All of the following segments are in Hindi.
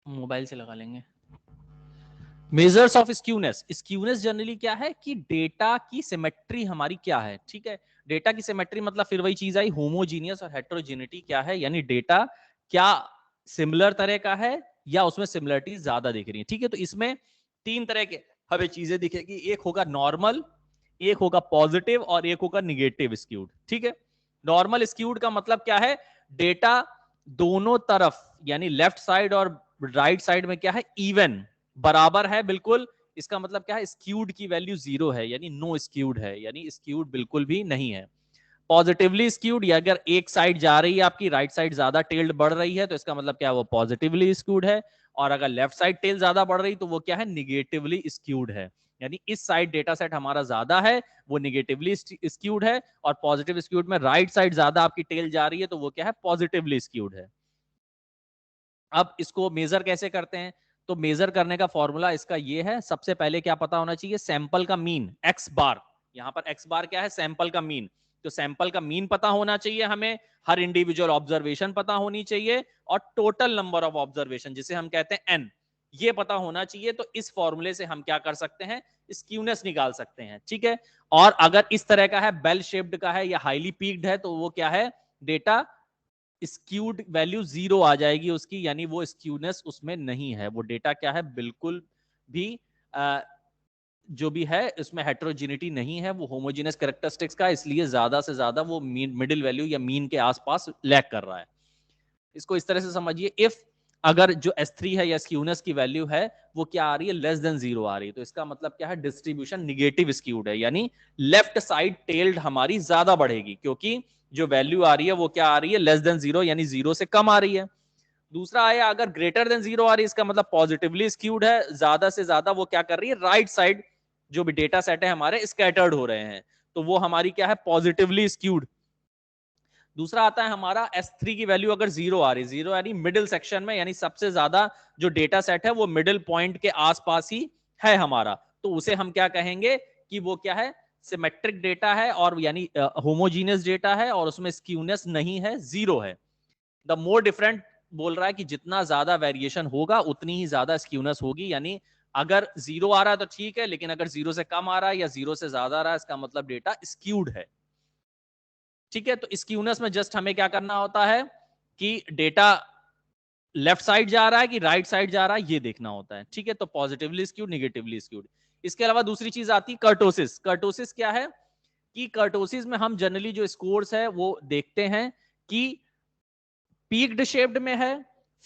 मोबाइल से लगा लेंगे। Measures of skewness, skewness generally क्या है कि डेटा की सिमेट्री हमारी क्या है, ठीक है। डेटा की सिमेट्री मतलब फिर वही चीज आई, होमोजीनियस और हेट्रोजेनिटी क्या है, यानी डेटा क्या सिमिलर तरह का है या उसमें सिमिलरिटी ज्यादा दिख रही है, ठीक है। तो इसमें तीन तरह के हमें चीजें दिखेगी, एक होगा नॉर्मल, एक होगा पॉजिटिव और एक होगा निगेटिव स्क्यूड, ठीक है। नॉर्मल स्क्यूड का मतलब क्या है, डेटा दोनों तरफ यानी लेफ्ट साइड और राइट साइड में क्या है, इवन बराबर है बिल्कुल। इसका मतलब क्या है, स्क्यूड की वैल्यू 0 है, यानी नो स्क्यूड है, यानी स्क्यूड बिल्कुल भी नहीं है। पॉजिटिवली स्क्यूड, या अगर एक साइड जा रही है आपकी, राइट साइड ज्यादा टेल्ड बढ़ रही है, तो इसका मतलब क्या है, वो पॉजिटिवली स्क्यूड है। और अगर लेफ्ट साइड टेल ज्यादा बढ़ रही तो वो क्या है, निगेटिवली स्क्यूड है। यानी इस साइड डेटा सेट हमारा ज्यादा है, वो निगेटिवली स्क्यूड है, और पॉजिटिव स्क्यूड में राइट साइड ज्यादा आपकी टेल जा रही है तो वो क्या है, पॉजिटिवली स्क्यूड है। अब इसको मेजर कैसे करते हैं, तो मेजर करने का फॉर्मूला इसका ये है, सबसे पहले क्या पता होना चाहिए, सैंपल का मीन एक्स बार। यहां पर एक्स बार क्या है, सैंपल का मीन। तो सैंपल का मीन पता होना चाहिए हमें, हर इंडिविजुअल ऑब्जर्वेशन पता होनी चाहिए, और टोटल नंबर ऑफ ऑब्जर्वेशन जिसे हम कहते हैं एन, ये पता होना चाहिए। तो इस फॉर्मूले से हम क्या कर सकते हैं, स्क्यूनेस निकाल सकते हैं, ठीक है। और अगर इस तरह का है, बेल शेप्ड का है या हाईली पीक्ड है, तो वो क्या है, डेटा स्क्यूड वैल्यू 0 आ जाएगी उसकी, यानी वो स्क्यूनेस उसमें नहीं है, वो डेटा क्या है, बिल्कुल भी जो भी है इसमें हेट्रोजिनिटी नहीं है, वो होमोजीनियस कैरेक्टरिस्टिक्स का, इसलिए ज्यादा से ज्यादा वो मिडिल वैल्यू या मीन के आसपास लैग कर रहा है। इसको इस तरह से समझिए, इफ अगर जो S3 है या स्क्यूनेस की वैल्यू है वो क्या आ रही है, लेस देन 0 आ रही है, तो इसका मतलब क्या है, डिस्ट्रीब्यूशन निगेटिव स्क्यूड है, यानी लेफ्ट साइड टेल्ड हमारी ज्यादा बढ़ेगी, क्योंकि जो वैल्यू आ रही है वो क्या आ रही है, लेस देन 0, यानी 0 से कम आ रही है। दूसरा आया, अगर ग्रेटर देन 0 आ रही है, इसका मतलब पॉजिटिवली स्क्यूड है, ज्यादा से ज्यादा वो क्या कर रही है, राइट साइड जो भी डेटा सेट है हमारे स्कैटर्ड हो रहे हैं, तो वो हमारी क्या है, पॉजिटिवली स्क्यूड। दूसरा आता है हमारा S3 की वैल्यू अगर 0 आ रही, 0 यानी मिडिल सेक्शन में, यानी सबसे ज्यादा जो डेटा सेट है वो मिडिल पॉइंट के आसपास ही है हमारा, तो उसे हम क्या कहेंगे कि वो क्या है, सिमेट्रिक डेटा है, और यानी होमोजीनियस डेटा है, और उसमें स्क्यूनेस नहीं है, 0 है। द मोर डिफरेंट बोल रहा है कि जितना ज्यादा वेरिएशन होगा उतनी ही ज्यादा स्क्यूनेस होगी, यानी अगर 0 आ रहा है तो ठीक है, लेकिन अगर 0 से कम आ रहा है या 0 से ज्यादा आ रहा है, इसका मतलब डेटा स्क्यूड है, ठीक है। तो स्क्यूनेस में जस्ट हमें क्या करना होता है कि डेटा लेफ्ट साइड जा रहा है कि राइट साइड जा रहा है, ये देखना होता है, ठीक है। तो पॉजिटिवली स्क्यूड, निगेटिवली स्क्यूड। इसके अलावा दूसरी चीज आती है कर्टोसिस। कर्टोसिस क्या है कि कर्टोसिस में हम जनरली जो स्कोर्स है वो देखते हैं कि पीक्ड शेप्ड में है,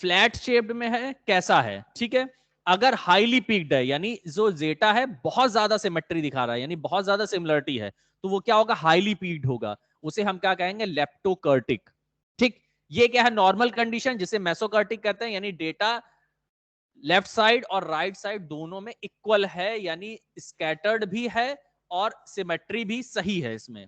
फ्लैट शेप्ड में है, कैसा है, ठीक है। अगर हाईली पीक्ड है, यानी जो जेटा है बहुत ज्यादा सिमेट्री दिखा रहा है, यानी बहुत ज्यादा सिमिलरिटी है, तो वो क्या होगा, हाईली पीक्ड होगा, उसे हम क्या कहेंगे, लेप्टोकर्टिक, ठीक। ये क्या है, नॉर्मल कंडीशन जिसे मेसोकर्टिक कहते हैं, यानी डेटा लेफ्ट साइड और राइट साइड दोनों में इक्वल है, यानी स्कैटर्ड भी है और सिमेट्री भी सही है इसमें।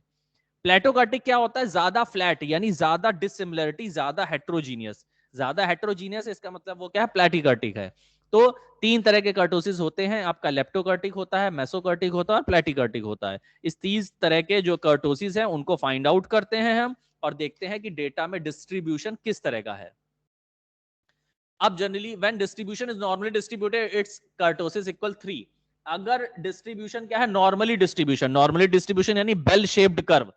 प्लेटोकर्टिक क्या होता है, ज्यादा फ्लैट, यानी ज्यादा डिसिमिलरिटी, ज्यादा हेट्रोजीनियस। ज्यादा हेट्रोजीनियस इसका मतलब वो क्या है, प्लेटिकर्टिक है। तो तीन तरह के कर्टोसिस होते हैं आपका, लेप्टोकर्टिक होता है, मेसोकर्टिक होता है और प्लेटिकर्टिक होता है। इस 30 तरह के जो कर्टोसिस हैं उनको फाइंड आउट करते हैं हम, और देखते हैं कि डेटा में डिस्ट्रीब्यूशन किस तरह का है। अब generally when distribution is normally distributed its kurtosis equal 3। अगर डिस्ट्रीब्यूशन क्या है, नॉर्मली डिस्ट्रीब्यूशन, नॉर्मली डिस्ट्रीब्यूशन यानी bell shaped curve,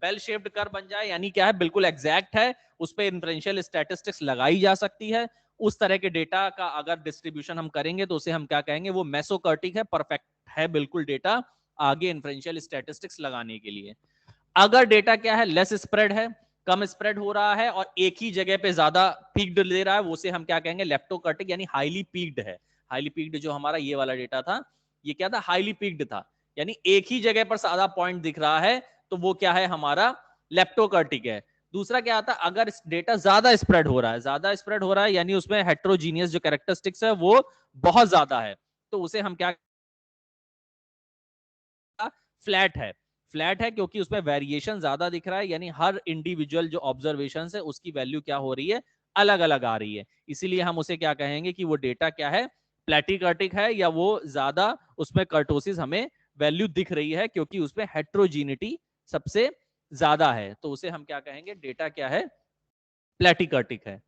bell shaped curve बन जाए, यानी क्या है, बिल्कुल एग्जैक्ट है, उस पर इन्फ्रेंशियल स्टैटिस्टिक्स लगाई जा सकती है, उस तरह के डेटा का अगर डिस्ट्रीब्यूशन हम करेंगे तो उसे हम क्या कहेंगे, वो मेसोकर्टिक है, परफेक्ट है बिल्कुल डेटा आगे इन्फ्रेंशियल स्टैटिस्टिक्स लगाने के लिए। अगर डेटा क्या है, लेस स्प्रेड है, कम स्प्रेड हो रहा है और एक ही जगह पे ज्यादा पीक्ड ले रहा है, उसे हम क्या कहेंगे, लेप्टोकर्टिक, यानी हाईली पीक्ड है। हाईली पीक्ड जो हमारा ये वाला डेटा था, ये क्या था, हाईली पीक्ड था, यानी एक ही जगह पर ज्यादा पॉइंट दिख रहा है, तो वो क्या है, हमारा लेप्टोकर्टिक है। दूसरा क्या आता है, अगर डेटा ज्यादा स्प्रेड हो रहा है, ज्यादा स्प्रेड हो रहा है यानी उसमें हेट्रोजीनियस जो कैरेक्टरिस्टिक्स है वो बहुत ज्यादा है, तो उसे हम क्या, फ्लैट है। फ्लैट है क्योंकि उसमें वेरिएशन ज्यादा दिख रहा है, यानी हर इंडिविजुअल जो ऑब्जर्वेशन है उसकी वैल्यू क्या हो रही है, अलग अलग आ रही है, इसीलिए हम उसे क्या कहेंगे कि वो डेटा क्या है, प्लेटिकर्टिक है, या वो ज्यादा उसमें कर्टोसिस हमें वैल्यू दिख रही है, क्योंकि उसमें हेट्रोजीनिटी सबसे ज्यादा है तो उसे हम क्या कहेंगे, डेटा क्या है, प्लेटिकर्टिक है।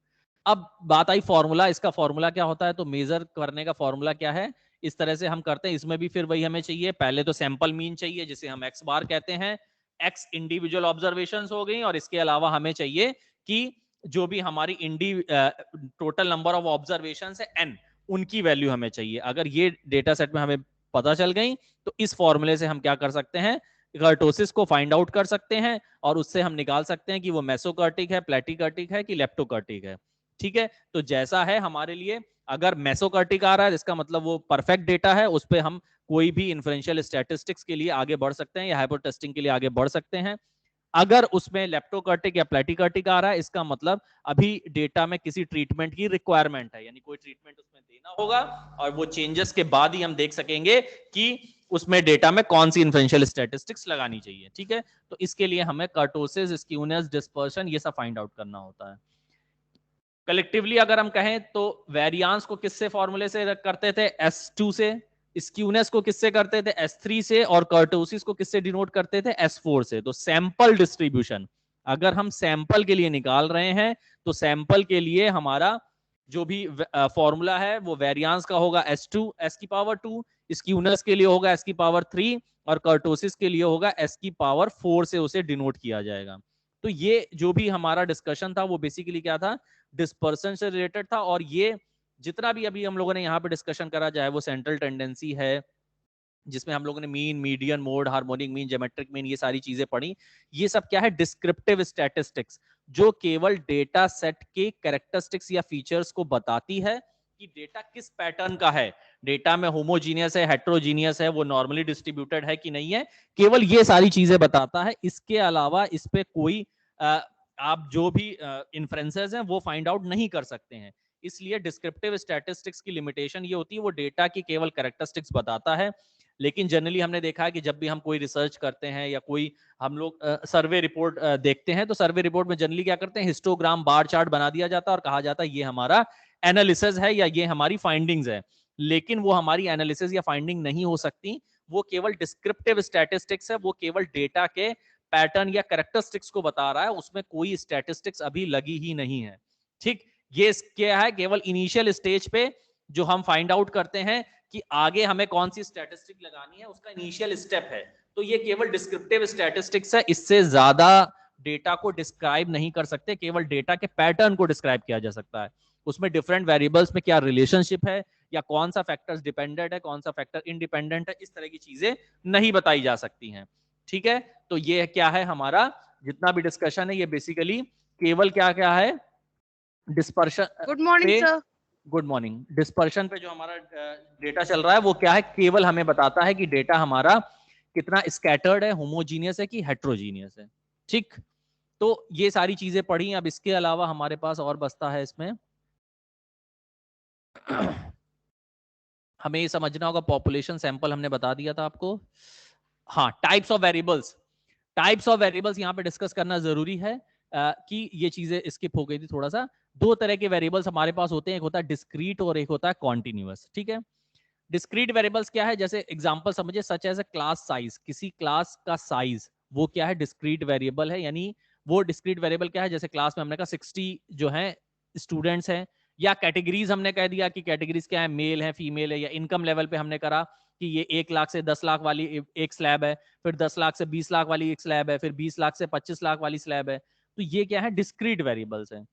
अब बात आई फॉर्मूला, इसका फॉर्मूला क्या होता है, तो मेजर करने का फॉर्मूला क्या है, इस तरह से हम करते हैं। इसमें भी फिर वही हमें चाहिए, पहले तो सैंपल मीन चाहिए जिसे हम एक्स बार कहते हैं, एक्स इंडिविजुअल ऑब्जर्वेशंस हो गई, और इसके अलावा हमें चाहिए कि जो भी हमारी टोटल नंबर ऑफ ऑब्जर्वेशन है एन, उनकी वैल्यू हमें चाहिए। अगर ये डेटा सेट में हमें पता चल गई तो इस फॉर्मूले से हम क्या कर सकते हैं, कर्टोसिस को फाइंड आउट कर सकते हैं, और उससे हम निकाल सकते हैं कि वो मेसोकर्टिक है, प्लेटिकर्टिक है कि लेप्टोकर्टिक है। ठीक है, तो जैसा है हमारे लिए, अगर मेसोकर्टिक आ रहा है इसका मतलब वो परफेक्ट डेटा है, उस पर हम कोई भी इन्फ्रेंशियल स्टैटिस्टिक्स के लिए आगे बढ़ सकते हैं या हाइपर टेस्टिंग के लिए आगे बढ़ सकते हैं। अगर उसमें लेप्टोकर्टिक या प्लेटिकर्टिक आ रहा है इसका मतलब अभी डेटा में किसी ट्रीटमेंट की रिक्वायरमेंट है, यानी कोई ट्रीटमेंट उसमें देना होगा, और वो चेंजेस के बाद ही हम देख सकेंगे कि उसमें डेटा में कौन सी इन्फ्रेंशियल स्टैटिस्टिक्स लगानी चाहिए। ठीक है, तो इसके लिए हमें कर्टोसिस, स्क्यूनेस, डिस्पर्शन ये सब फाइंड आउट करना होता है। कलेक्टिवली अगर हम कहें तो वेरियांस को किससे फॉर्मूले से करते थे, S2 से, स्क्यूनेस को किससे करते थे, S3 से, और कर्टोसिस को किससे डिनोट करते थे, S4 से। तो सैंपल डिस्ट्रीब्यूशन अगर हम सैंपल के लिए निकाल रहे हैं तो सैंपल के लिए हमारा जो भी फॉर्मूला है वो वेरियांस का होगा S2 S की पावर 2, स्क्यूनेस के लिए होगा S की पावर 3, और कर्टोसिस के लिए होगा S की पावर 4 से उसे डिनोट किया जाएगा। तो ये जो भी हमारा डिस्कशन था वो बेसिकली क्या था, डिस्पर्सन से रिलेटेड था। और ये जितना भी अभी हम लोगों ने यहाँ पे डिस्कशन करा, चाहे वो सेंट्रल टेंडेंसी है जिसमें हम लोगों ने mean, median, mode, harmonic mean, geometric mean, ये सारी चीजें पढ़ी, ये सब क्या है, डिस्क्रिप्टिव स्टैटिस्टिक्स, जो केवल डेटा सेट के कैरेक्टरिस्टिक्स या फीचर्स को बताती है कि डेटा किस पैटर्न का है, डेटा में होमोजीनियस है, हेट्रोजीनियस है, वो नॉर्मली डिस्ट्रीब्यूटेड है कि नहीं है, केवल ये सारी चीजें बताता है। इसके अलावा इस पे कोई आप जो भी इन्फ्रेंसेस हैं वो फाइंड आउट नहीं कर सकते हैं। इसलिए डिस्क्रिप्टिव स्टैटिस्टिक्स की लिमिटेशन ये होती है, वो डेटा की केवल कैरेक्टरिस्टिक्स बताता है। लेकिन जनरली हमने देखा है कि जब भी हम कोई रिसर्च करते हैं या कोई हम लोग सर्वे रिपोर्ट देखते हैं, तो सर्वे रिपोर्ट में जनरली क्या करते हैं, हिस्टोग्राम, बार चार्ट बना दिया जाता है और कहा जाता है ये हमारा एनालिसिस है या ये हमारी फाइंडिंग्स है। लेकिन वो हमारी एनालिसिस या फाइंडिंग नहीं हो सकती, वो केवल डिस्क्रिप्टिव स्टैटिस्टिक्स है, वो केवल डेटा के पैटर्न या कैरेक्टरिस्टिक्स को बता रहा है, उसमें कोई स्टैटिस्टिक्स अभी लगी ही नहीं है। ठीक, ये क्या है, केवल इनिशियल स्टेज पे जो हम फाइंड आउट करते हैं कि आगे हमें कौन सी स्टैटिस्टिक लगानी है, उसका इनिशियल स्टेप है। तो ये केवल डिस्क्रिप्टिव स्टैटिस्टिक्स है, इससे ज्यादा डेटा को डिस्क्राइब नहीं कर सकते, केवल डेटा के पैटर्न को डिस्क्राइब किया जा सकता है। उसमें डिफरेंट वेरिएबल्स में क्या रिलेशनशिप है, या कौन सा फैक्टर्स डिपेंडेंट है, कौन सा फैक्टर इंडिपेंडेंट है, इस तरह की चीजें नहीं बताई जा सकती हैं। ठीक है, तो ये क्या है, हमारा जितना भी डिस्कशन है ये बेसिकली केवल क्या क्या है, dispersion. Good morning sir. Good morning. Dispersion पे जो हमारा डेटा चल रहा है वो क्या है, केवल हमें बताता है कि डेटा हमारा कितना स्कैटर्ड है, होमोजीनियस है कि हेट्रोजीनियस है। ठीक, तो ये सारी चीजें पढ़ी। अब इसके अलावा हमारे पास और बचता है इसमें हमें ये समझना होगा, पॉपुलेशन सैंपल हमने बता दिया था आपको। हाँ, types of variables, types of variables यहाँ पे डिस्कस करना जरूरी है कि ये चीजें स्किप हो गई थी थोड़ा सा। दो तरह के वेरिएबल्स हमारे पास होते हैं, एक होता है डिस्क्रीट और एक होता है कॉन्टिन्यूअस। ठीक है, डिस्क्रीट वेरिएबल्स क्या है, जैसे एग्जांपल समझिए, such as a class size, किसी क्लास का साइज वो क्या है, डिस्क्रीट वेरिएबल है। यानी वो डिस्क्रीट वेरिएबल क्या है, जैसे क्लास में हमने कहा 60 जो है स्टूडेंट्स हैं, या कैटेगरीज हमने कह दिया कि कैटेगरीज क्या है, मेल है, फीमेल है, या इनकम लेवल पे हमने करा कि ये 1 लाख से 10 लाख वाली एक स्लैब है, फिर 10 लाख से 20 लाख वाली एक स्लैब है, फिर 20 लाख से 25 लाख वाली स्लैब है। तो ये क्या है, डिस्क्रीट वेरिएबल्स है।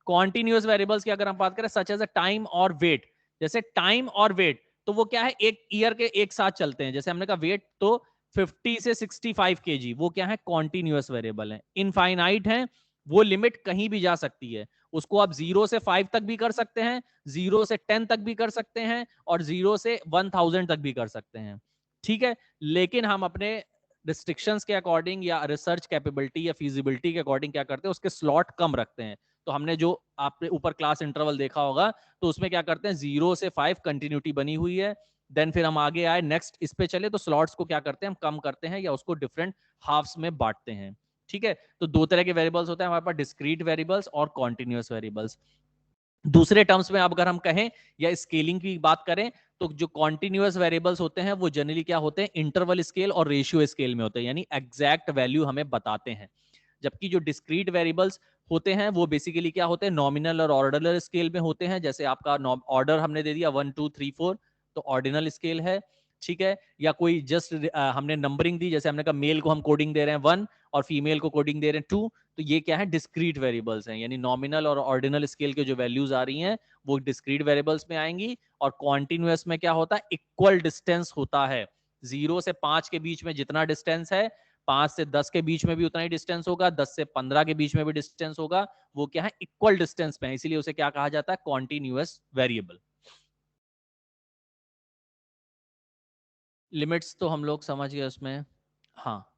कॉन्टिन्यूअस वेरिएबल्स की अगर हम बात करें, सच एज अ टाइम और वेट, जैसे टाइम और वेट तो वो क्या है, एक ईयर के एक साथ चलते हैं। जैसे हमने कहा वेट तो 50 से 65 केजी, वो क्या है, कॉन्टिन्यूअस वेरिएबल है। इनफाइनाइट है, वो लिमिट कहीं भी जा सकती है, उसको आप 0 से 5 तक भी कर सकते हैं, 0 से 10 तक भी कर सकते हैं, और 0 से 1000 तक भी कर सकते हैं। ठीक है, लेकिन हम अपने रिस्ट्रिक्शंस के अकॉर्डिंग या रिसर्च कैपेबिलिटी या फिजिबिलिटी के अकॉर्डिंग क्या करते हैं, उसके स्लॉट कम रखते हैं। तो हमने जो आपने ऊपर क्लास इंटरवल देखा होगा, तो उसमें क्या करते हैं, 0 से 5 कंटिन्यूटी बनी हुई है। देन फिर हम आगे आए, नेक्स्ट इस पे चले, तो स्लॉट्स को क्या करते हैं, हम कम करते हैं या उसको डिफरेंट हाफ्स में बांटते हैं। ठीक है, तो दो तरह के वेरिएबल्स होते हैं हमारे पास, डिस्क्रीट वेरिएबल्स और कॉन्टिन्यूअस वेरिएबल्स। दूसरे टर्म्स में अब अगर हम कहें या स्केलिंग की बात करें, तो जो कॉन्टिन्यूअस वेरिएबल्स होते हैं वो जनरली क्या होते हैं, इंटरवल स्केल और रेशियो स्केल में होते हैं, यानी एग्जैक्ट वैल्यू हमें बताते हैं। जबकि जो डिस्क्रीट वेरिएबल्स होते हैं वो बेसिकली क्या होते हैं, नॉमिनल और ऑर्डिनल स्केल में होते हैं। जैसे आपका ऑर्डर हमने दे दिया 1 2 3 4, तो ऑर्डिनल स्केल है, ठीक है। या कोई जस्ट हमने नंबरिंग दी, जैसे हमने कहा मेल को हम कोडिंग दे रहे हैं 1 और फीमेल को कोडिंग दे रहे हैं 2, तो ये क्या है, डिस्क्रीट वेरिएबल्स हैं। यानी नॉमिनल और ऑर्डिनल स्केल के जो वैल्यूज आ रही हैं वो डिस्क्रीट वेरिएबल्स में आएंगी। और कॉन्टिन्यूअस में क्या होता है, इक्वल डिस्टेंस होता है। 0 से 5 के बीच में जितना डिस्टेंस है, 5 से 10 के बीच में भी उतना ही डिस्टेंस होगा, 10 से 15 के बीच में भी डिस्टेंस होगा, वो क्या है, इक्वल डिस्टेंस पे है, इसीलिए उसे क्या कहा जाता है, कॉन्टिन्यूअस वेरिएबल। लिमिट्स तो हम लोग समझ गए उसमें। हाँ,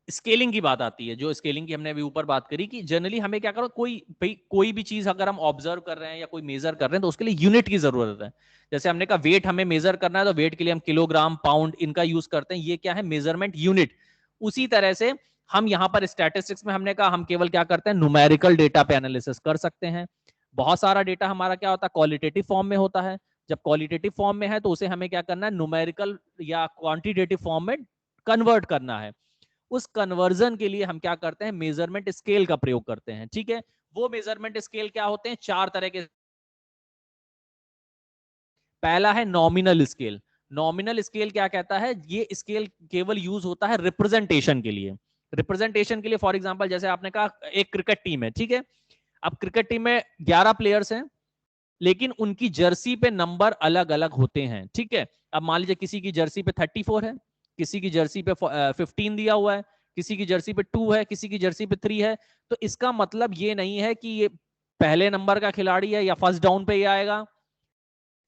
स्केलिंग की बात आती है, जो स्केलिंग की हमने अभी ऊपर बात करी कि जनरली हमें क्या करो, कोई भी चीज अगर हम ऑब्जर्व कर रहे हैं या कोई मेजर कर रहे हैं तो उसके लिए यूनिट की जरूरत है। जैसे हमने कहा वेट हमें मेजर करना है, तो वेट के लिए हम किलोग्राम, पाउंड इनका यूज करते हैं, ये क्या है, मेजरमेंट यूनिट। उसी तरह से हम यहाँ पर स्टैटिस्टिक्स में हमने कहा हम केवल क्या करते हैं, न्यूमेरिकल डेटा पे एनालिसिस कर सकते हैं। बहुत सारा डेटा हमारा क्या होता है, क्वालिटेटिव फॉर्म में होता है। जब क्वालिटेटिव फॉर्म में है तो उसे हमें क्या करना है, न्यूमेरिकल या क्वांटिटेटिव फॉर्म में कन्वर्ट करना है। उस कन्वर्जन के लिए हम क्या करते हैं, मेजरमेंट स्केल का प्रयोग करते हैं, ठीक है। वो मेजरमेंट स्केल क्या होते हैं, 4 तरह के। पहला है नॉमिनल स्केल। नॉमिनल स्केल क्या कहता है, ये स्केल केवल यूज होता है रिप्रेजेंटेशन के लिए। रिप्रेजेंटेशन के लिए फॉर एग्जांपल जैसे आपने कहा एक क्रिकेट टीम है, ठीक है। अब क्रिकेट टीम में 11 प्लेयर्स हैं, लेकिन उनकी जर्सी पे नंबर अलग अलग होते हैं, ठीक है। अब मान लीजिए किसी की जर्सी पे 34 है, किसी की जर्सी पे 15 दिया हुआ है, किसी की जर्सी पे 2 है, किसी की जर्सी पे 3 है। तो इसका मतलब ये नहीं है कि ये पहले नंबर का खिलाड़ी है या फर्स्ट डाउन पे ये आएगा,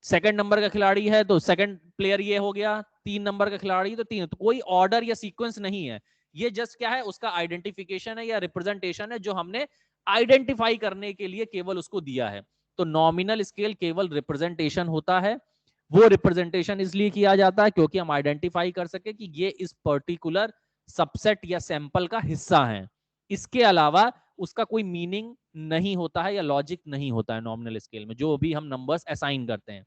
सेकंड नंबर का खिलाड़ी है तो सेकंड प्लेयर ये हो गया, 3 नंबर का खिलाड़ी तो 3। तो कोई ऑर्डर या सीक्वेंस नहीं है, ये जस्ट क्या है, उसका आइडेंटिफिकेशन है या रिप्रेजेंटेशन है जो हमने आइडेंटिफाई करने के लिए केवल उसको दिया है। तो नॉमिनल स्केल केवल रिप्रेजेंटेशन होता है। वो रिप्रेजेंटेशन इसलिए किया जाता है क्योंकि हम आइडेंटिफाई कर सके कि ये इस पर्टिकुलर सबसेट या सैंपल का हिस्सा है। इसके अलावा उसका कोई मीनिंग नहीं होता है या लॉजिक नहीं होता है नॉमिनल स्केल में, जो भी हम नंबर्स असाइन करते हैं।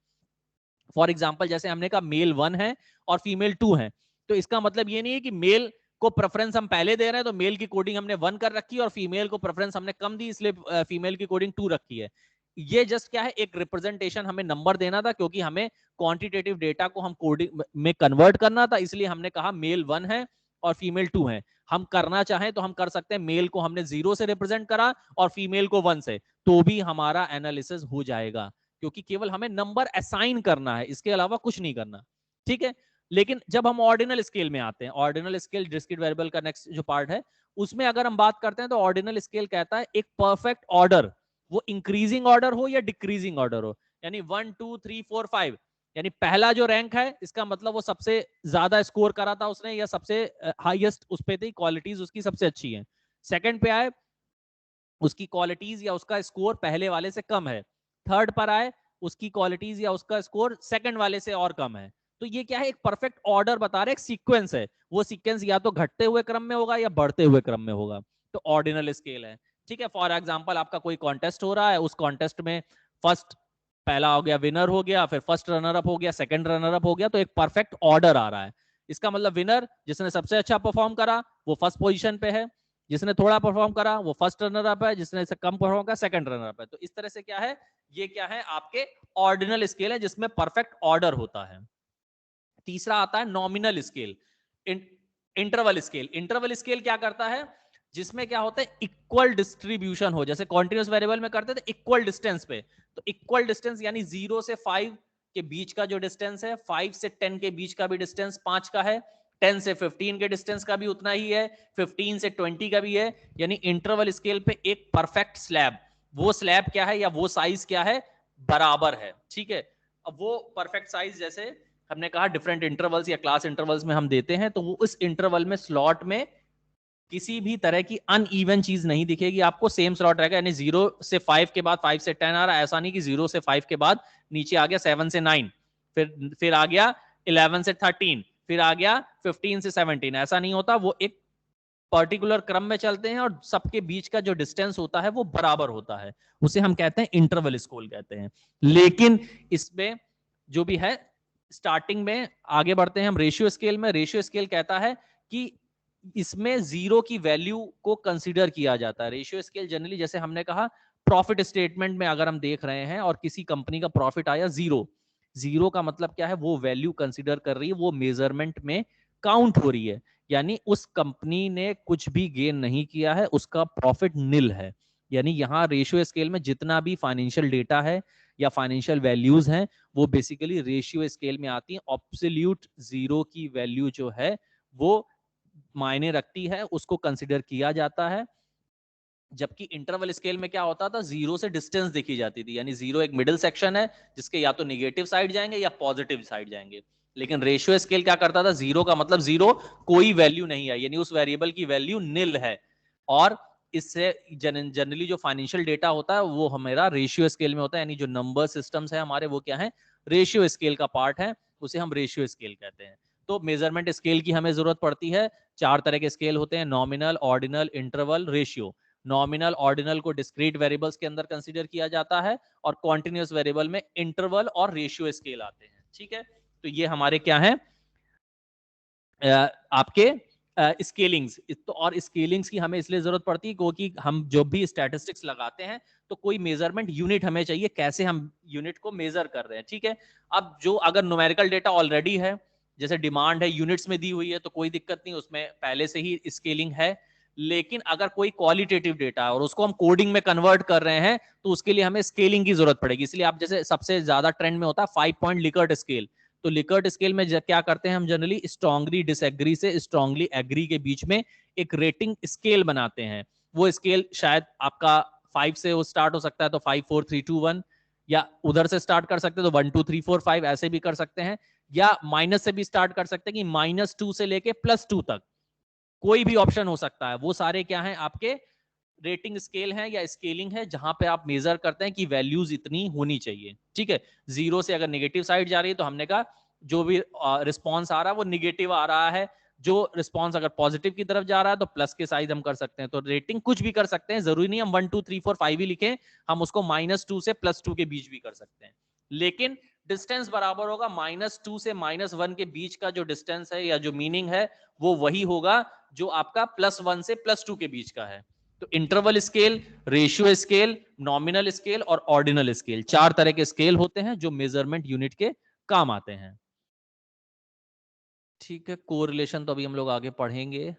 फॉर एग्जाम्पल जैसे हमने कहा मेल 1 है और फीमेल 2 है, तो इसका मतलब ये नहीं है कि मेल को प्रेफरेंस हम पहले दे रहे हैं तो मेल की कोडिंग हमने 1 कर रखी है और फीमेल को प्रेफरेंस हमने कम दी इसलिए फीमेल की कोडिंग 2 रखी है। ये जस्ट क्या है, एक रिप्रेजेंटेशन, हमें नंबर देना था क्योंकि हमें क्वांटिटेटिव डेटा को हम कोडिंग में कन्वर्ट करना था, इसलिए हमने कहा मेल 1 है और फीमेल 2 है। हम करना चाहें तो हम कर सकते हैं, मेल को हमने 0 से रिप्रेजेंट करा और फीमेल को 1 से, तो भी हमारा एनालिसिस हो जाएगा, क्योंकि केवल हमें नंबर असाइन करना है, इसके अलावा कुछ नहीं करना, ठीक है। लेकिन जब हम ऑर्डिनल स्केल में आते हैं, ऑर्डिनल स्केल डिस्क्रीट वेरिएबल का नेक्स्ट जो पार्ट है, उसमें अगर हम बात करते हैं तो ऑर्डिनल स्केल कहता है एक परफेक्ट ऑर्डर, वो इंक्रीजिंग ऑर्डर हो या डिक्रीजिंग ऑर्डर हो, यानी 1 2 3 4 5, यानी पहला जो रैंक है इसका मतलब वो सबसे ज्यादा स्कोर करा था उसने या सबसे हाईएस्ट उस पे थी, क्वालिटीज उसकी सबसे अच्छी है। सेकंड पे आए, उसकी क्वालिटीज या उसका स्कोर पहले वाले से कम है। थर्ड पर आए, उसकी क्वालिटीज या उसका स्कोर सेकंड वाले से और कम है। तो ये क्या है, एक परफेक्ट ऑर्डर बता रहे, एक सीक्वेंस है, वो सीक्वेंस या तो घटते हुए क्रम में होगा या बढ़ते हुए क्रम में होगा, तो ऑर्डिनल स्केल है, ठीक है। फॉर एग्जाम्पल आपका कोई कॉन्टेस्ट हो रहा है, उस कॉन्टेस्ट में फर्स्ट, पहला हो गया विनर हो गया, फिर फर्स्ट रनर अप हो गया, सेकंड रनर अप हो गया, तो एक परफेक्ट ऑर्डर आ रहा है। इसका मतलब विनर जिसने सबसे अच्छा परफॉर्म करा वो फर्स्ट पोजीशन पे है, जिसने थोड़ा परफॉर्म करा वो फर्स्ट रनर अप है, जिसने कम परफॉर्म करा सेकंड रनर अप है। तो इस तरह से क्या है, ये क्या है, आपके ऑर्डिनल स्केल है जिसमें परफेक्ट ऑर्डर होता है। तीसरा आता है nominal scale, interval scale. Interval scale क्या करता है, जिसमें क्या होता है, इक्वल डिस्ट्रीब्यूशन हो, जैसे कॉन्टिन्यूस वेरिएबल में करते थे इक्वल डिस्टेंस पे, तो इक्वल डिस्टेंस यानी 0 से 5 के बीच का जो डिस्टेंस है, 5 से 10 के बीच का भी डिस्टेंस 5 का है, 10 से 15 के डिस्टेंस का भी उतना ही है, 15 से 20 का भी है। यानी इंटरवल स्केल पे एक परफेक्ट स्लैब, वो स्लैब क्या है या वो साइज क्या है, बराबर है, ठीक है। अब वो परफेक्ट साइज जैसे हमने कहा डिफरेंट इंटरवल्स या क्लास इंटरवल्स में हम देते हैं, तो वो उस इंटरवल में स्लॉट में किसी भी तरह की अनइवन चीज नहीं दिखेगी आपको, सेम स्लॉट रहेगा। यानी 0 से 5 के बाद 5 से 10 आ रहा है, ऐसा नहीं कि 0 से 5 के बाद नीचे आ गया 7 से 9, फिर आ गया 11 से 13, फिर आ गया 15 से 17, ऐसा नहीं होता। वो एक पर्टिकुलर क्रम में चलते हैं और सबके बीच का जो डिस्टेंस होता है वो बराबर होता है, उसे हम कहते हैं इंटरवल स्केल कहते हैं। लेकिन इसमें जो भी है स्टार्टिंग में आगे बढ़ते हैं हम रेशियो स्केल में। रेशियो स्केल कहता है कि इसमें जीरो की वैल्यू को कंसीडर किया जाता है। रेशियो स्केल जनरली, जैसे हमने कहा, प्रॉफिट स्टेटमेंट में अगर हम देख रहे हैं और किसी कंपनी का प्रॉफिट आया जीरो, जीरो का मतलब क्या है, वो वैल्यू कंसीडर कर रही है, वो मेजरमेंट में काउंट हो रही है, यानी उस कंपनी ने कुछ भी गेन नहीं किया है, उसका प्रॉफिट निल है। यानी यहां रेशियो स्केल में जितना भी फाइनेंशियल डेटा है या फाइनेंशियल वैल्यूज हैं, वो बेसिकली रेशियो स्केल में आती है। एब्सोल्यूट जीरो की वैल्यू जो है वो मायने रखती है, उसको कंसिडर किया जाता है। जबकि इंटरवल स्केल में क्या होता था, जीरो से डिस्टेंस देखी जाती थी, यानी जीरो एक मिडिल सेक्शन है जिसके या तो निगेटिव साइड जाएंगे या पॉजिटिव साइड जाएंगे। लेकिन रेशियो स्केल क्या करता था, जीरो का मतलब जीरो, कोई वैल्यू नहीं है, यानी उस वेरिएबल की वैल्यू निल है। और इससे जनरली जो फाइनेंशियल डेटा होता है वो हमारा रेशियो स्केल में होता है, यानी जो नंबर सिस्टम्स है हमारे, वो क्या है, रेशियो स्केल का पार्ट है, उसे हम रेशियो स्केल कहते हैं। तो मेजरमेंट स्केल की हमें जरूरत पड़ती है। 4 तरह के स्केल होते हैं, nominal, ordinal, interval, ratio. Nominal ordinal को डिस्क्रीट वेरिएबल्स के अंदर कंसीडर किया जाता है, और कॉन्टिन्यूअस वेरिएबल में इंटरवल और रेशियो स्केल आते हैं। ठीक है, तो ये हमारे क्या है, आपके स्केलिंग्स। तो और स्केलिंग्स की हमें इसलिए जरूरत पड़ती है क्योंकि हम जो भी स्टैटिस्टिक्स लगाते हैं तो कोई मेजरमेंट यूनिट हमें चाहिए, कैसे हम यूनिट को मेजर कर रहे हैं। ठीक है, अब जो अगर न्यूमेरिकल डेटा ऑलरेडी है, जैसे डिमांड है यूनिट्स में दी हुई है, तो कोई दिक्कत नहीं, उसमें पहले से ही स्केलिंग है। लेकिन अगर कोई क्वालिटेटिव डेटा है और उसको हम कोडिंग में कन्वर्ट कर रहे हैं, तो उसके लिए हमें स्केलिंग की जरूरत पड़ेगी। इसलिए आप जैसे सबसे ज्यादा ट्रेंड में होता है 5 पॉइंट लिकर्ट स्केल। तो लिकर्ट स्केल में क्या करते हैं हम, जनरली स्ट्रांगली डिसएग्री से स्ट्रांगली एग्री के बीच में एक रेटिंग स्केल बनाते हैं। वो स्केल शायद आपका 5 से वो स्टार्ट हो सकता है, तो 5 4 3 2 1, या उधर से स्टार्ट कर सकते हैं तो 1 2 3 4 5 ऐसे भी कर सकते हैं, या माइनस से भी स्टार्ट कर सकते हैं कि -2 से लेके +2 तक कोई भी ऑप्शन हो सकता है। वो सारे क्या हैं, आपके रेटिंग स्केल है या स्केलिंग है, जहां पे आप मेजर करते हैं कि वैल्यूज इतनी होनी चाहिए। ठीक है, जीरो से अगर नेगेटिव साइड जा रही है तो हमने कहा जो भी रिस्पॉन्स आ रहा है वो निगेटिव आ रहा है, जो रिस्पॉन्स अगर पॉजिटिव की तरफ जा रहा है तो प्लस के साइज हम कर सकते हैं। तो रेटिंग कुछ भी कर सकते हैं, जरूरी नहीं हम 1 2 3 4 5 ही लिखें, हम उसको -2 से +2 के बीच भी कर सकते हैं। लेकिन डिस्टेंस बराबर होगा, -2 से -1 के बीच का जो डिस्टेंस है या जो मीनिंग है वो वही होगा जो आपका +1 से +2 के बीच का है। तो interval scale, ratio scale, nominal scale और ऑर्डिनल स्केल, 4 तरह के स्केल होते हैं जो मेजरमेंट यूनिट के काम आते हैं। ठीक है, कोरिलेशन तो अभी हम लोग आगे पढ़ेंगे,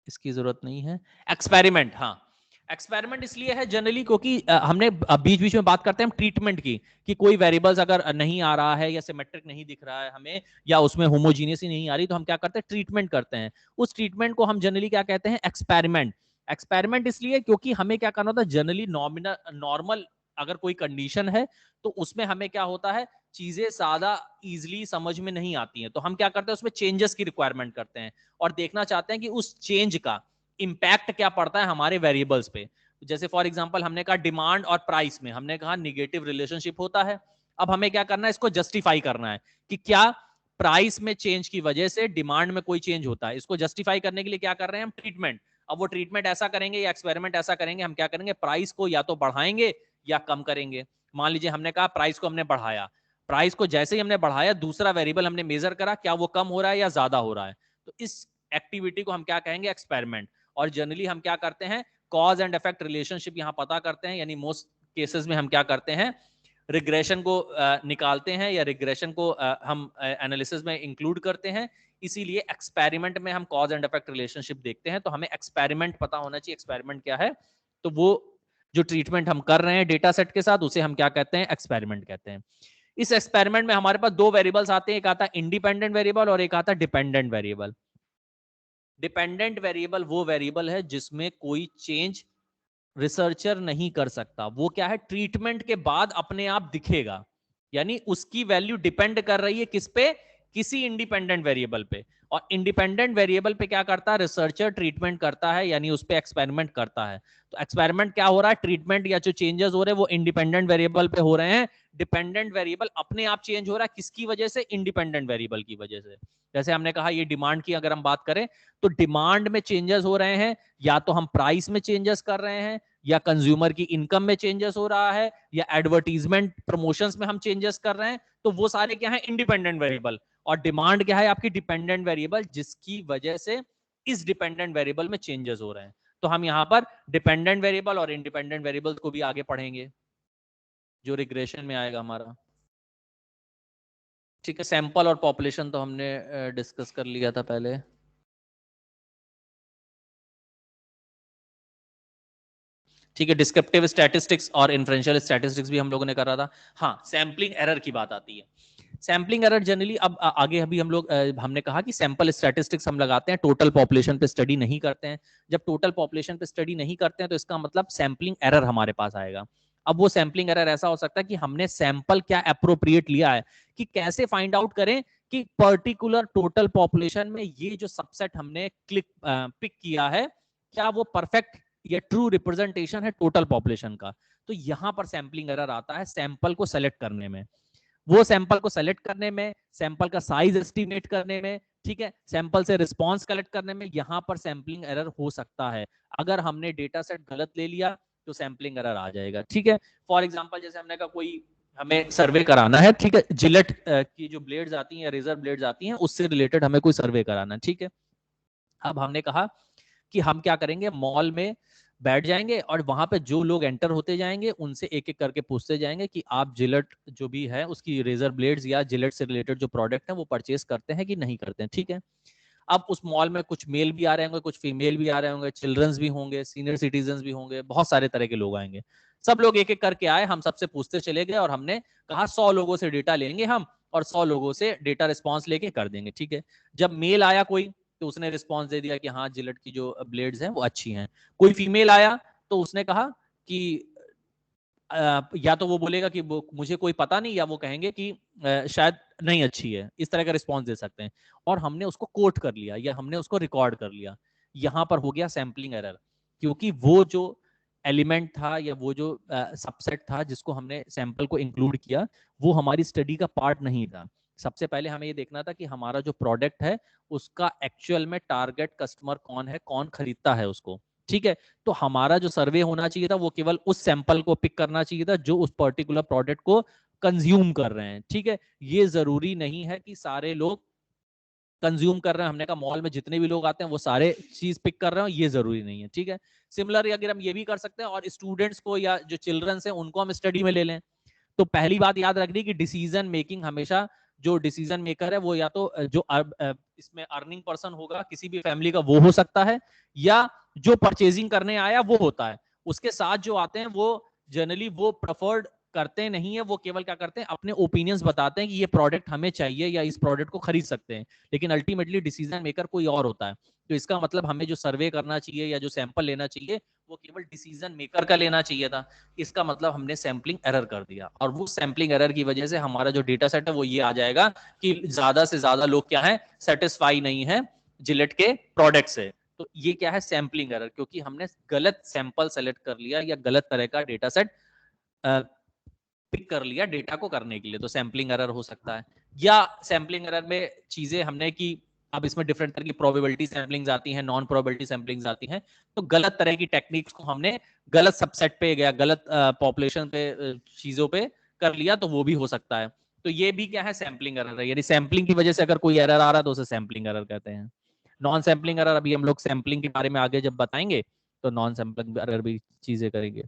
इसकी जरूरत नहीं है। एक्सपेरिमेंट, हाँ, एक्सपेरिमेंट इसलिए है जनरली क्योंकि हमने बीच बीच में बात करते हैं हम ट्रीटमेंट की, कि कोई वेरिएबल्स अगर नहीं आ रहा है या सिमेट्रिक नहीं दिख रहा है हमें, या उसमें होमोजीनियस ही नहीं आ रही, तो हम क्या करते हैं, ट्रीटमेंट करते हैं। उस ट्रीटमेंट को हम जनरली क्या कहते हैं, एक्सपेरिमेंट। एक्सपेरिमेंट इसलिए क्योंकि हमें क्या करना होता है, जनरली नॉर्मल अगर कोई कंडीशन है तो उसमें हमें क्या होता है, चीजें ज्यादा इजिली समझ में नहीं आती हैं, तो हम क्या करते हैं, उसमें चेंजेस की रिक्वायरमेंट करते हैं और देखना चाहते हैं कि उस चेंज का इंपैक्ट क्या पड़ता है हमारे वेरिएबल्स पे। जैसे फॉर एग्जांपल हमने कहा डिमांड और प्राइस में हमने कहा निगेटिव रिलेशनशिप होता है। अब हमें क्या करना है, इसको जस्टिफाई करना है कि क्या प्राइस में चेंज की वजह से डिमांड में कोई चेंज होता है। इसको जस्टिफाई करने के लिए क्या कर रहे हैं हम, ट्रीटमेंट। अब वो ट्रीटमेंट ऐसा करेंगे या एक्सपेरिमेंट ऐसा करेंगे, हम क्या करेंगे, प्राइस को या तो बढ़ाएंगे या कम करेंगे। मान लीजिए हमने कहा प्राइस को हमने बढ़ाया, प्राइस को जैसे ही हमने बढ़ाया दूसरा वेरिएबल हमने मेजर करा, क्या वो कम हो रहा है या ज्यादा हो रहा है, तो इस एक्टिविटी को हम क्या कहेंगे, एक्सपेरिमेंट। और जनरली हम क्या करते हैं, कॉज एंड इफेक्ट रिलेशनशिप यहां पता करते हैं, यानी मोस्ट केसेस में हम क्या करते हैं, रिग्रेशन को निकालते हैं या रिग्रेशन को हम एनालिसिस में इंक्लूड करते हैं। इसीलिए एक्सपेरिमेंट में हम कॉज एंड इफेक्ट रिलेशनशिप देखते हैं। तो हमें एक्सपेरिमेंट पता होना चाहिए, एक्सपेरिमेंट क्या है, तो वो जो ट्रीटमेंट हम कर रहे हैं डेटा सेट के साथ उसे हम क्या कहते हैं, एक्सपेरिमेंट कहते हैं। इस एक्सपेरिमेंट में हमारे पास 2 वेरिएबल्स आते हैं, एक आता है इंडिपेंडेंट वेरिएबल और एक आता है डिपेंडेंट वेरिएबल। डिपेंडेंट वेरिएबल वो वेरिएबल है जिसमें कोई चेंज रिसर्चर नहीं कर सकता। वो क्या है, ट्रीटमेंट के बाद अपने आप दिखेगा, यानी उसकी वैल्यू डिपेंड कर रही है किस पे, किसी इंडिपेंडेंट वेरिएबल पे। और इंडिपेंडेंट वेरिएबल पे क्या करता है, रिसर्चर ट्रीटमेंट करता है, यानी उस पे एक्सपेरिमेंट करता है। तो एक्सपेरिमेंट क्या हो रहा है, ट्रीटमेंट या जो चेंजेस हो रहे हैं वो इंडिपेंडेंट वेरिएबल पे हो रहे हैं। डिपेंडेंट वेरिएबल अपने आप चेंज हो रहा है, किसकी वजह से, इंडिपेंडेंट वेरिएबल की वजह से। जैसे हमने कहा ये डिमांड की अगर हम बात करें, तो डिमांड में चेंजेस हो रहे हैं, या तो हम प्राइस में चेंजेस कर रहे हैं या कंज्यूमर की इनकम में चेंजेस हो रहा है, या एडवर्टीजमेंट प्रमोशंस में हम चेंजेस कर रहे हैं, तो वो सारे क्या है, इंडिपेंडेंट वेरिएबल। और डिमांड क्या है, आपकी डिपेंडेंट वेरिएबल, जिसकी वजह से इस डिपेंडेंट वेरिएबल में चेंजेस हो रहे हैं। तो हम यहाँ पर डिपेंडेंट वेरिएबल और इंडिपेंडेंट वेरिएबल को भी आगे पढ़ेंगे, जो रिग्रेशन में आएगा हमारा। ठीक है, सैंपल और पॉपुलेशन तो हमने डिस्कस कर लिया था पहले। ठीक है, डिस्क्रिप्टिव स्टैटिस्टिक्स और इन्फ्रेंशियल स्टैटिस्टिक्स भी हम लोगों ने करा था। हाँ, सैम्पलिंग एरर की बात आती है। सैम्पलिंग एरर जनरली अब आगे अभी हम लोग हमने कहा कि सैंपल स्टैटिस्टिक्स हम लगाते हैं, टोटल पॉपुलेशन पे स्टडी नहीं करते हैं। जब टोटल पॉपुलेशन पे स्टडी नहीं करते हैं तो इसका मतलब सैम्पलिंग एरर हमारे पास आएगा। अब वो सैम्पलिंग एरर ऐसा हो सकता है कि हमने सैंपल क्या अप्रोप्रिएट लिया है, कि कैसे फाइंड आउट करें कि पर्टिकुलर टोटल पॉपुलेशन में ये जो सबसेट हमने पिक किया है, क्या वो परफेक्ट या ट्रू रिप्रेजेंटेशन है टोटल पॉपुलेशन का। तो यहां पर सैंपलिंग एरर आता है सैंपल को सेलेक्ट करने में, वो सैंपल को सेलेक्ट करने में, सैंपल का साइज एस्टिमेट करने में, ठीक है, सैंपल से रिस्पांस कलेक्ट करने में, यहां पर सैंपलिंग एरर हो सकता है। अगर हमने डेटा सेट गलत ले लिया तो सैंपलिंग एरर आ जाएगा। ठीक है, फॉर एग्जांपल जैसे हमने कहा कोई हमें सर्वे कराना है, ठीक है, जिलेट की जो ब्लेड्स आती हैं या रेजर ब्लेड्स आती हैं उससे रिलेटेड हमें कोई सर्वे कराना है। ठीक है, अब हमने कहा कि हम क्या करेंगे, मॉल में बैठ जाएंगे और वहां पे जो लोग एंटर होते जाएंगे उनसे एक एक करके पूछते जाएंगे कि आप जिलेट जो भी है उसकी रेजर ब्लेड्स या जिलेट से रिलेटेड जो प्रोडक्ट है वो परचेस करते हैं कि नहीं करते हैं। ठीक है, अब उस मॉल में कुछ मेल भी आ रहे होंगे, कुछ फीमेल भी आ रहे होंगे, चिल्ड्रंस भी होंगे, सीनियर सिटीजन भी होंगे, बहुत सारे तरह के लोग आएंगे। सब लोग एक एक करके आए, हम सबसे पूछते चले गए और हमने कहा 100 लोगों से डेटा लेंगे हम और 100 लोगों से डेटा रिस्पॉन्स लेके कर देंगे। ठीक है, जब मेल आया कोई तो उसने रिस्पॉन्स दे दिया कि हाँ जिलेट की जो ब्लेड्स हैं वो अच्छी हैं। कोई फीमेल आया तो उसने कहा कि या तो वो बोलेगा कि वो मुझे कोई पता नहीं, या वो कहेंगे कि शायद नहीं अच्छी है, इस तरह का रिस्पॉन्स दे सकते हैं। और हमने उसको कोट कर लिया या हमने उसको रिकॉर्ड कर लिया, यहां पर हो गया सैम्पलिंग एरर, क्योंकि वो जो एलिमेंट था या वो जो सबसेट था जिसको हमने सैंपल को इंक्लूड किया वो हमारी स्टडी का पार्ट नहीं था। सबसे पहले हमें ये देखना था कि हमारा जो प्रोडक्ट है उसका एक्चुअल में टारगेट कस्टमर कौन है, कौन खरीदता है उसको। ठीक है, तो हमारा जो सर्वे होना चाहिए था वो केवल उस सैंपल को पिक करना चाहिए था जो उस पर्टिकुलर प्रोडक्ट को कंज्यूम कर रहे हैं। ठीक है, ये जरूरी नहीं है कि सारे लोग कंज्यूम कर रहे हैं, हमने कहा मॉल में जितने भी लोग आते हैं वो सारे चीज पिक कर रहे हो, ये जरूरी नहीं है। ठीक है, सिमिलर अगर हम ये भी कर सकते हैं और स्टूडेंट्स को या जो चिल्ड्रंस हैं उनको हम स्टडी में ले लें। तो पहली बात याद रखनी कि डिसीजन मेकिंग हमेशा जो डिसीजन मेकर है वो या तो जो इसमें अर्निंग पर्सन होगा किसी भी फैमिली का वो हो सकता है, या जो परचेजिंग करने आया वो होता है। उसके साथ जो आते हैं वो जनरली वो प्रेफर्ड करते नहीं है, वो केवल क्या करते हैं अपने ओपिनियंस बताते हैं कि ये प्रोडक्ट हमें चाहिए या इस प्रोडक्ट को खरीद सकते हैं, लेकिन अल्टीमेटली डिसीजन मेकर कोई और होता है। तो इसका मतलब हमें जो सर्वे करना चाहिए या जो सैंपल लेना चाहिए वो केवल डिसीजन मेकर का लेना चाहिए था। इसका मतलब हमने सैंपलिंग एरर कर दिया, और वो सैंपलिंग एरर की वजह से हमारा जो डेटा सेट है वो ये आ जाएगा कि ज्यादा से ज्यादा लोग क्या है, सेटिस्फाई नहीं है जिलेट के प्रोडक्ट से। तो ये क्या है, सैंपलिंग एरर, क्योंकि हमने गलत सैंपल सेलेक्ट कर लिया या गलत तरह का डेटा सेट पिक कर लिया डेटा को करने के लिए, तो सैंपलिंग एरर हो सकता है। या सैंपलिंग एरर में चीजें हमने की, अब इसमें डिफरेंट तरह की प्रोबेबिलिटी सैंपलिंग्स आती हैं, नॉन प्रोबेबिलिटी सैंपलिंग्स आती हैं, तो गलत तरह की टेक्निक्स को हमने गलत सबसेट पे या गलत पॉपुलेशन पे चीजों पे कर लिया, तो वो भी हो सकता है। तो ये भी क्या है, सैंपलिंग एरर है, यानी सैंपलिंग की वजह से अगर कोई एरर आ रहा है तो उसे सैंपलिंग एरर कहते हैं। नॉन सैंपलिंग एरर अभी हम लोग सैंपलिंग के बारे में आगे जब बताएंगे तो नॉन सैंपलिंग एरर भी चीजें करेंगे।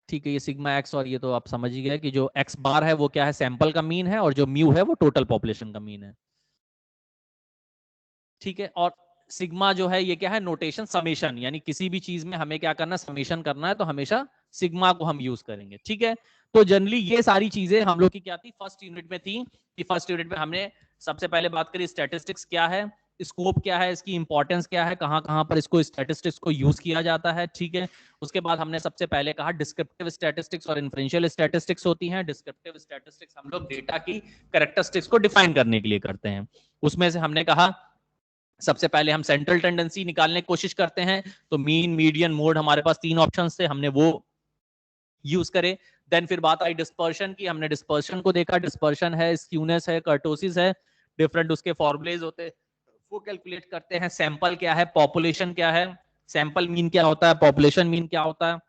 ठीक है, ये सिग्मा एक्स और ये तो आप समझ ही गए कि जो एक्स बार है वो क्या है, सैंपल का मीन है, और जो म्यू है वो टोटल पॉपुलेशन का मीन है। ठीक है, और सिग्मा जो है ये क्या है, नोटेशन समेशन, यानी किसी भी चीज में हमें क्या करना, समेशन करना है तो हमेशा सिग्मा को हम यूज करेंगे। ठीक है, तो जनरली ये सारी चीजें हम लोग की क्या थी, फर्स्ट यूनिट में थी, कि फर्स्ट यूनिट में हमने सबसे पहले बात करी स्टैटिस्टिक्स क्या है, स्कोप क्या है, इसकी इंपॉर्टेंस क्या है, कहां कहां पर इसको स्टैटिस्टिक्स को यूज किया जाता है। ठीक है, उसके बाद हमने सबसे पहले कहा डिस्क्रिप्टिव स्टैटिस्टिक्स और इन्फ्रेंशियल स्टैटिस्टिक्स होती हैं। डिस्क्रिप्टिव स्टैटिस्टिक्स हम लोग डेटा की कैरेक्टरिस्टिक्स को डिफाइन करने के लिए करते हैं। उसमें से हमने कहा सबसे पहले हम सेंट्रल टेंडेंसी निकालने की कोशिश करते हैं, तो मीन मीडियन मोड हमारे पास 3 ऑप्शन थे, हमने वो यूज करे। देन फिर बात आई डिस्पर्शन की, हमने डिस्पर्शन को देखा, डिस्पर्शन है, स्क्यूनेस है, कर्टोसिस है, डिफरेंट उसके फॉर्मुलेज होते हैं, वो कैलकुलेट करते हैं। सैंपल क्या है, पॉपुलेशन क्या है, सैंपल मीन क्या होता है, पॉपुलेशन मीन क्या होता है,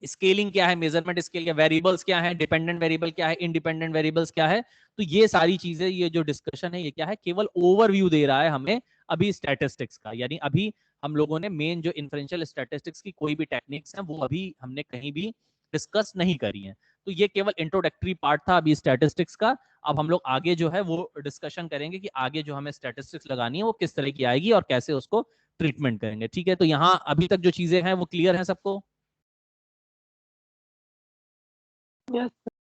स्केलिंग क्या है, मेजरमेंट स्केल क्या, वेरिएबल्स क्या है, डिपेंडेंट वेरिएबल क्या है, इंडिपेंडेंट वेरिएबल्स क्या है। तो ये सारी चीजें, ये जो डिस्कशन है ये क्या है, केवल ओवरव्यू दे रहा है हमें अभी स्टैटिस्टिक्स का। यानी अभी हम लोगों ने मेन जो इन्फ्रेंशियल स्टैटिस्टिक्स की कोई भी टेक्निक्स हैं वो अभी हमने कहीं भी डिस्कस नहीं करी है। तो ये केवल इंट्रोडक्टरी पार्ट था अभी स्टैटिस्टिक्स का। अब हम लोग आगे जो है वो डिस्कशन करेंगे कि आगे जो हमें स्टैटिस्टिक्स लगानी है वो किस तरह की आएगी और कैसे उसको ट्रीटमेंट करेंगे। ठीक है, तो यहाँ अभी तक जो चीजें हैं वो क्लियर है सबको? यस